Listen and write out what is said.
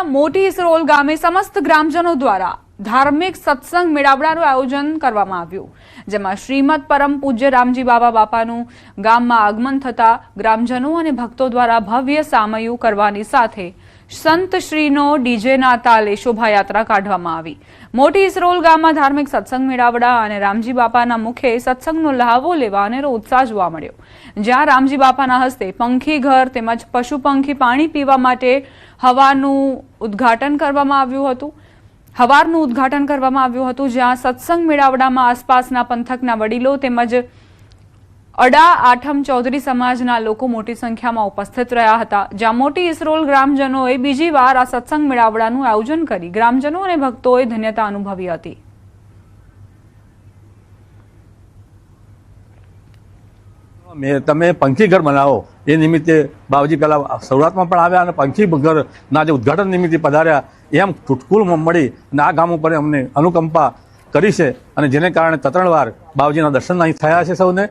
મોટી ઇસરોલ ગામે સમસ્ત ગ્રામજનો દ્વારા ધાર્મિક સત્સંગ મેળાવડાનું આયોજન કરવામાં આવ્યું, જેમાં શ્રીમદ પરમ પૂજ્ય રામજી બાપાનું ગામમાં આગમન થતા ગ્રામજનો અને ભક્તો દ્વારા ભવ્ય સામયું કરવાની સાથે સંત શ્રીનો ડીજેના તાલે શોભાયાત્રા કાઢવામાં આવી। મોટી ઇસરોલ ગામમાં ધાર્મિક સત્સંગ મેળાવડા અને રામજી બાપાના મુખે સત્સંગનો લહાવો લેવા અનેરો ઉત્સાહ જોવા મળ્યો, જ્યાં રામજી બાપાના હસ્તે પંખી ઘર તેમજ પશુ પંખી પાણી પીવા માટે હવારનું ઉદ્ઘાટન કરવામાં આવ્યું હતું, જ્યાં સત્સંગ મેળાવડામાં આસપાસના પંથકના વડીલો તેમજ અડા આઠમ ચૌધરી સમાજના લોકો મોટી સંખ્યામાં ઉપસ્થિત રહ્યા હતા, જ્યાં મોટી ઇસરોલ ગ્રામજનોએ બીજી વાર આ સત્સંગ મેળાવડાનું આયોજન કરી ગ્રામજનો અને ભક્તોએ ધન્યતા અનુભવી હતી। તમે પંખી ઘર બનાવો એ નિમિત્તે બાવજી પહેલા શરૂઆતમાં પણ આવ્યા અને પંખી ઘરના જે ઉદ્ઘાટન નિમિત્તે પધાર્યા, એમ કુલ મળી અને આ ગામ ઉપર અમને અનુકંપા કરી છે અને જેને કારણે 3 વાર બાવજીના દર્શન અહીં થયા છે સૌને।